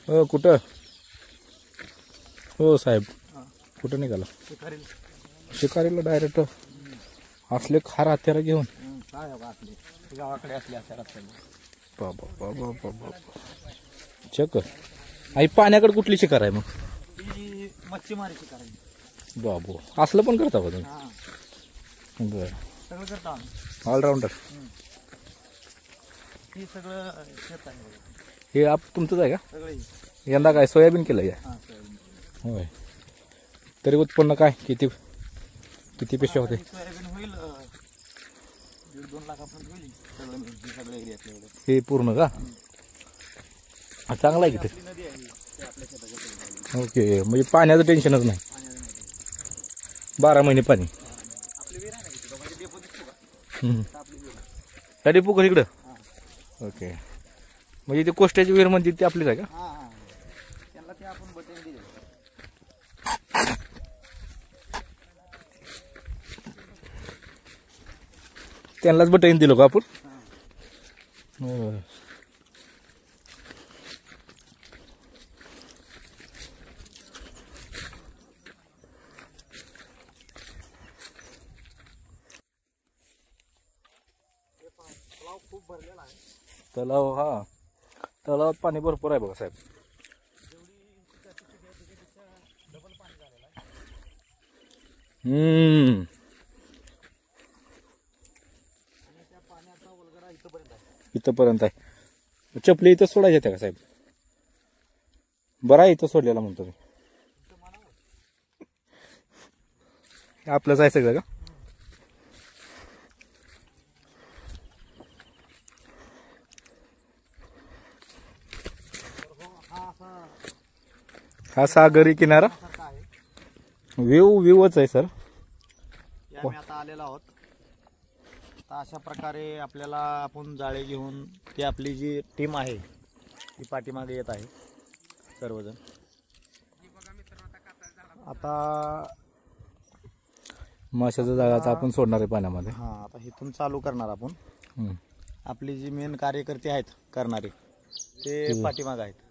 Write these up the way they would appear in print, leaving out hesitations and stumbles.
हो कुठं? हो साहेब कुठं निघाला? शिकारीला डायरेक्ट असले खार हत्यार घेऊन गावाकडे असले हत्यार बाबा बाबा बाबा चक. आई पाण्याकडे कुठली शिकार आहे मग? मच्छीमारी शिकार बाबू असलं पण करता का तुम्ही? बरं सगळं करता ऑलराऊंडर. हे सगळं शेत आहे. हे आप तुमचंच आहे का? सगळे यंदा काय सोयाबीन केलं आहे? होय. तरी उत्पन्न काय किती किती पेशे होते? सोयाबीन होईल 1.5-2 लाखापर्यंत होईल सगळं एरियातलं. हे पूर्ण का? चांगला आहे किती. नदी आहे आपल्या शेताच्या. ओके म्हणजे पाण्याचं टेन्शनच नाही. 12 महिने पाणी. आपली विहीर आहे ना म्हणजे डेपो दिसतो का? आपली विहीर. त्या डेपो का इकडं? ओके म्हणजे ते कोष्ट्याची विहीर म्हणजे ती आपलीच आहे का? हां त्यांना ते आपण बटन दिले. त्यांनाच बटन दिलो का आपण? खूप भरलेला आहे तलाव. हा तलावात पाणी भरपूर आहे बघा साहेब. डबल पाणी झालेलं आहे. आणि त्या पाण्याचा वलगडा इथपर्यंत आहे. इथंपर्यंत आहे. चपली इथं सोडायच्या त्या का साहेब? बरं आहे इथं सोडलेला म्हणतो मी. आपलंच आहे सगळं का? हा सागरी किनारा व्ह्यूच आहे सर. आम्ही आता आलेलो आहोत. तर अशा प्रकारे आपल्याला आपण जाळे घेऊन ती आपली जी टीम आहे ती पाठीमागे येत आहे सर्वजण. आता माशाचं जाळाचं आपण सोडणार आहे पाण्यामध्ये. हां आता इथून चालू करणार आपण. आपली जी मेन कार्यकर्ते आहेत करणारे ते पाठीमागे आहेत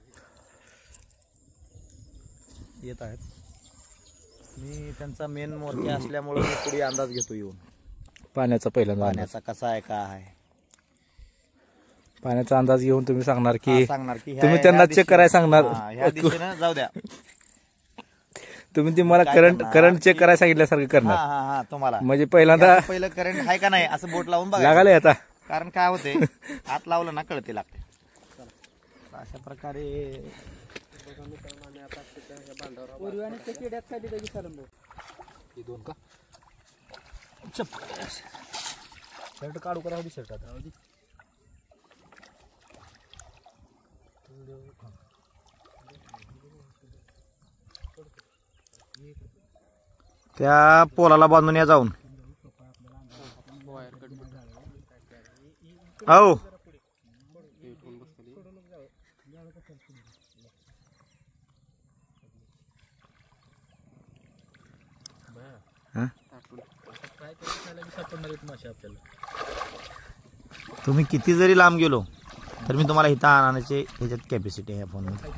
येत आहेत. मी त्यांचा मेन मोर्चा असल्यामुळे मी पुढे अंदाज घेतो येऊन पाण्याचा पहिल्यांदा. पाण्याचा कसा आहे का आहे पाण्याचा अंदाज घेऊन तुम्ही सांगणार की तुम्ही तुम्ही त्यांना चेक करायला सांगणार. ह्या दिशेनं जाऊ द्या. तुम्ही मला करंट चेक करायला सांगितल्यासारखं करणार. हा तुम्हाला म्हणजे पहिल्यांदा पहिलं करंट आहे का नाही असं बोट लावून बघा. लागायला आता कारण काय होते हात लावलं ना कळते लागते. अशा प्रकारे दोन का शर्ट काढू करा शर्ट आता त्या पोलाला बांधून या जाऊन. हो तुम्ही किती जरी लांब गेलो तर मी तुम्हाला इथं आणण्याची ह्याच्यात कॅपॅसिटी आहे फोनमध्ये.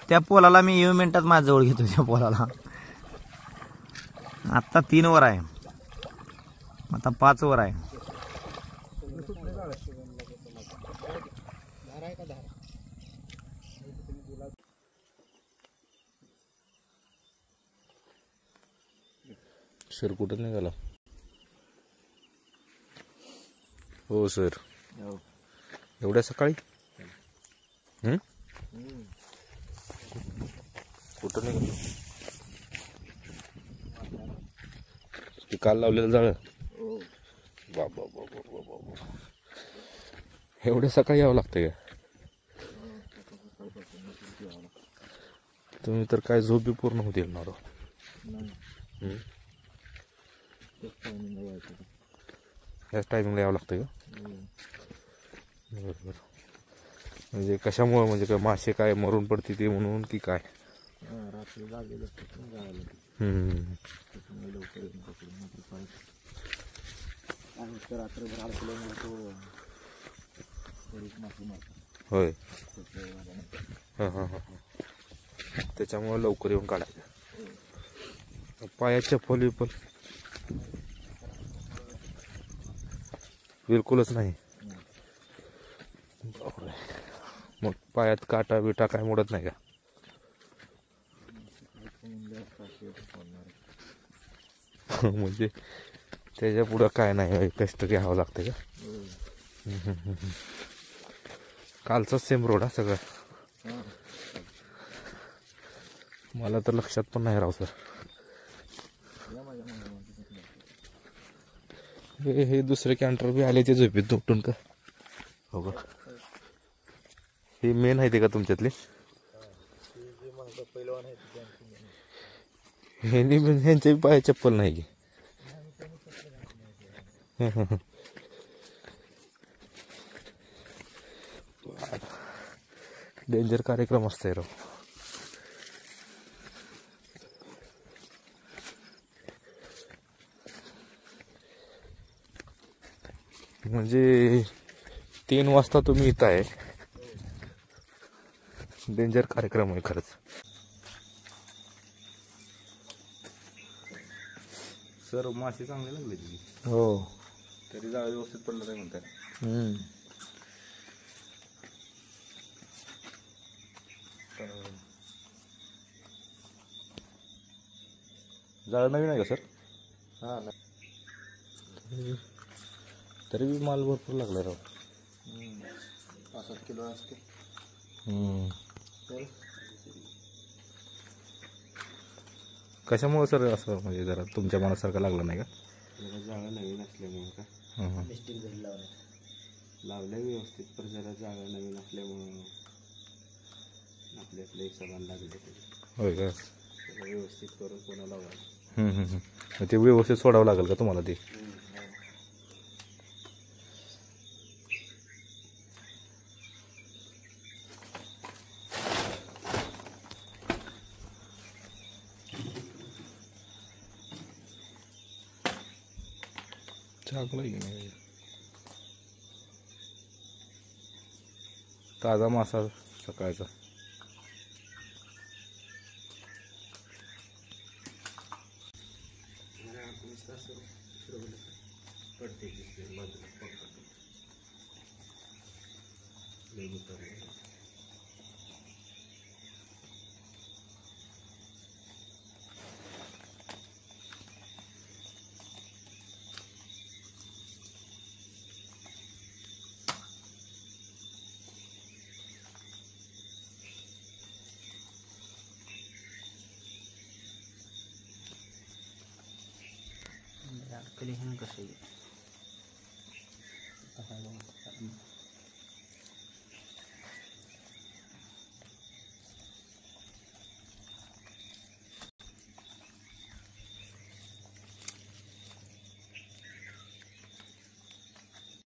त्या पोलाला मी 1 मिनिटात माझ्याजवळ घेतो. त्या पोलाला आत्ता 3 वर आहे, आता 5 वर आहे. सर कुठं निघाला? हो सर एवढ्या सकाळी कुठं निघालो? ते काल लावलेलं जाळ. बाबा बाबा बाबा एवढ्या सकाळी यावं लागतंय का? तुम्ही तर काय झोप बी पूर्ण होते येणार. याच टायमिंगला यावं लागतं का? बरोबर. म्हणजे कशामुळे म्हणजे काय मासे काय मरून पडते ते म्हणून की काय? रात्रभर 8 किलोमीटर होय. हां हां हां. त्याच्यामुळे लवकर येऊन काढायचं. पायात चप्पल विप्पल बिलकुलच नाही. बापरे. मग पायात काटा बिटा काय मोडत नाही का? म्हणजे त्याच्या पुढं काय नाही, कष्ट घ्यावं लागतं का? कालचाच सेम रोड हा सगळं. मला तर लक्षात पण नाही राव सर. हे दुसरे कॅन्टर बी आले ते झोपेत दुपटून का? हो का? हे मेन आहे ते का तुमच्यातले? ह्यांच्या पाय चप्पल नाही की. डेंजर कार्यक्रम असतोय राव. म्हणजे 3 वाजता तुम्ही इथं आहे. डेंजर कार्यक्रम आहे खरंच. सर मासे चांगले लागले तुम्ही. हो. तरी जाळ व्यवस्थित पडलं नाही म्हणतात. जाळ नवीन आहे का सर? हां. तरी बी माल भरपूर लागला राव. 5-7 किलो असते. कशामुळे सर असं म्हणजे जरा तुमच्या मनासारखं लागलं नाही का? जाळं नवीन असल्यामुळं का मिस्टेक झाली लावलं व्यवस्थित, पण जरा जाळं नवीन असल्यामुळं आपल्या हिशोबाने लागले ते. होय का? सगळं व्यवस्थित करून पुन्हा लावायचं. मग ते व्यवस्थित सोडावं लागेल का तुम्हाला ते? चांगलं आहे की नाही? ताजा मासा सकाळचा. अडकली कसं